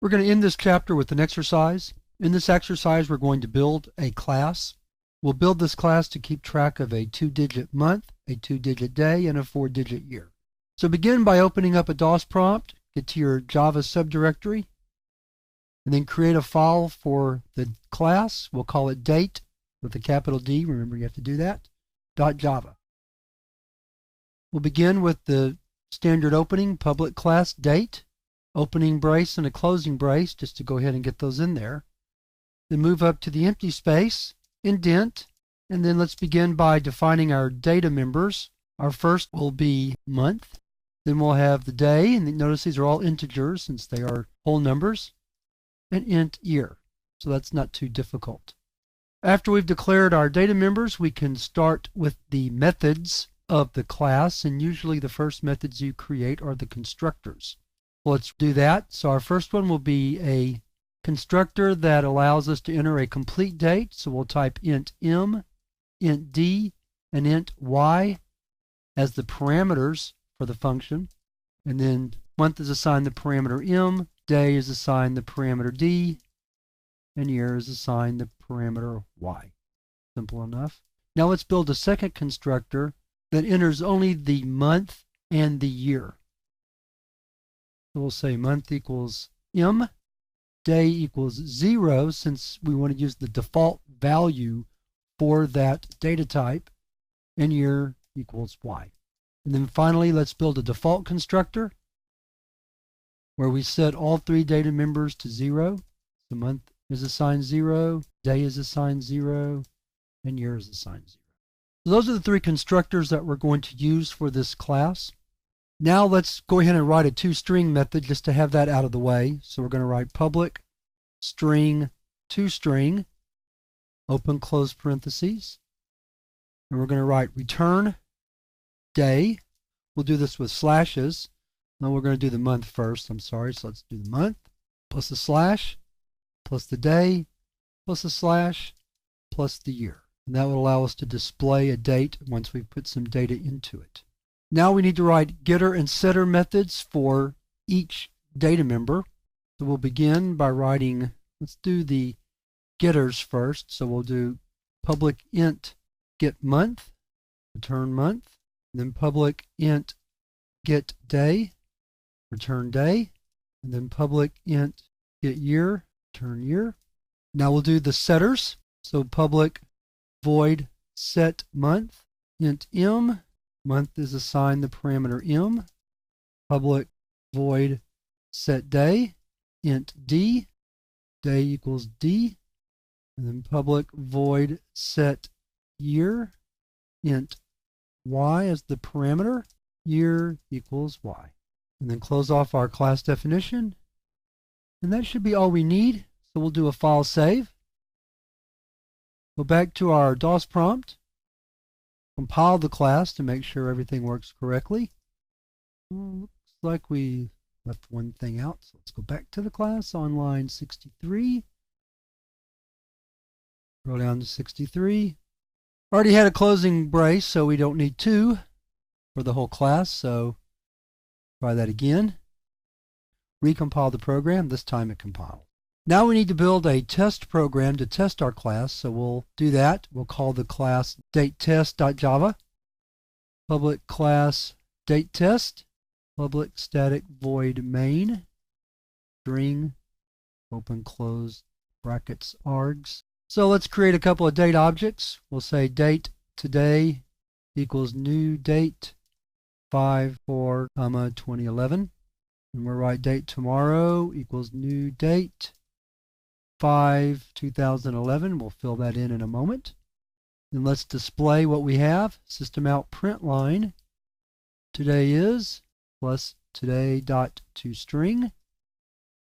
We're going to end this chapter with an exercise. In this exercise, we're going to build a class. We'll build this class to keep track of a 2-digit month, a 2-digit day, and a 4-digit year. So begin by opening up a DOS prompt, get to your Java subdirectory, and then create a file for the class. We'll call it date with a capital D. Remember, you have to do that. .java. We'll begin with the standard opening, public class date, opening brace and a closing brace, just to go ahead and get those in there. Then move up to the empty space, indent, and then let's begin by defining our data members. Our first will be month. Then we'll have the day, and notice these are all integers since they are whole numbers, and int year. So that's not too difficult. After we've declared our data members, we can start with the methods of the class, and usually the first methods you create are the constructors. Let's do that. So our first one will be a constructor that allows us to enter a complete date. So we'll type int m, int d, and int y as the parameters for the function. And then month is assigned the parameter m, day is assigned the parameter d, and year is assigned the parameter y. Simple enough. Now let's build a second constructor that enters only the month and the year. So we'll say month equals m, day equals 0, since we want to use the default value for that data type, and year equals y. And then finally, let's build a default constructor where we set all three data members to 0. The month is assigned 0, day is assigned 0, and year is assigned 0. So those are the three constructors that we're going to use for this class. Now let's go ahead and write a toString method just to have that out of the way. So we're going to write public string toString, open close parentheses, and we're going to write return day. We'll do this with slashes. Now we're going to do the month first. I'm sorry, so let's do the month plus the slash plus the day plus the slash plus the year. And that will allow us to display a date once we've put some data into it. Now we need to write getter and setter methods for each data member. So we'll begin by writing, let's do the getters first. So we'll do public int get month, return month, and then public int get day, return day, and then public int get year, return year. Now we'll do the setters. So public void set month, int m, month is assigned the parameter m, public void set day, int d, day equals d, and then public void set year, int y as the parameter, year equals y. And then close off our class definition. And that should be all we need. So we'll do a file save. Go back to our DOS prompt. Compile the class to make sure everything works correctly. Looks like we left one thing out. So let's go back to the class on line 63. Scroll down to 63. Already had a closing brace, so we don't need 2 for the whole class. So try that again. Recompile the program. This time it compiled. Now we need to build a test program to test our class, so we'll do that. We'll call the class datetest.java, public class datetest, public static void main, string, open close brackets args. So let's create a couple of date objects. We'll say date today equals new date 5/4, 2011. And we'll write date tomorrow equals new date 5/2011. We'll fill that in a moment. Then let's display what we have. System out print line. Today is plus today dot toString.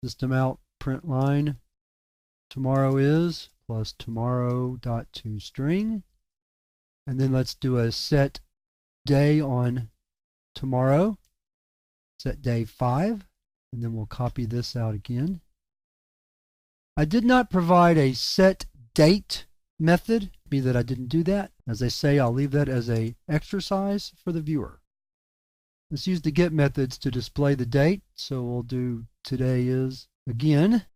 System out print line. Tomorrow is plus tomorrow dot toString. And then let's do a set day on tomorrow. Set day 5. And then we'll copy this out again. I did not provide a set date method. Be that I didn't do that. As I say, I'll leave that as an exercise for the viewer. Let's use the get methods to display the date. So we'll do today is again,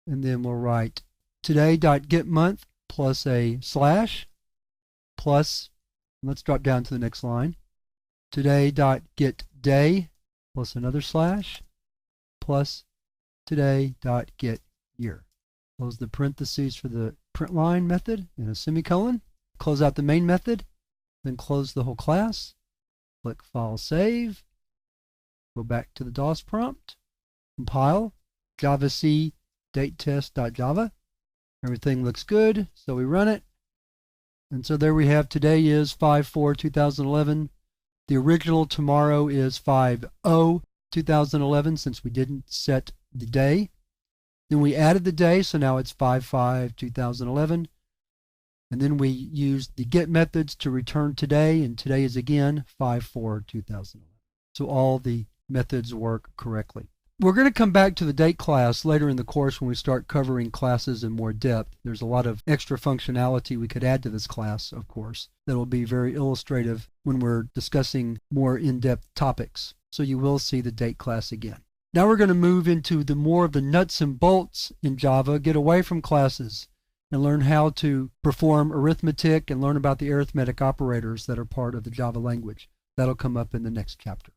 and then we'll write today.getMonth plus a slash plus, let's drop down to the next line, today.getDay plus another slash plus today.getYear. Close the parentheses for the print line method and a semicolon. Close out the main method, then close the whole class. Click File Save. Go back to the DOS prompt. Compile. javac datetest.java. Everything looks good, so we run it. And so there we have today is 5/4/2011. The original tomorrow is 5/0/2011 since we didn't set the day. Then we added the day, so now it's 5/5/2011. And then we used the get methods to return today, and today is again 5/4/2011. So all the methods work correctly. We're going to come back to the date class later in the course when we start covering classes in more depth. There's a lot of extra functionality we could add to this class, of course, that will be very illustrative when we're discussing more in-depth topics. So you will see the date class again. Now we're going to move into the more of the nuts and bolts in Java, get away from classes, and learn how to perform arithmetic and learn about the arithmetic operators that are part of the Java language. That'll come up in the next chapter.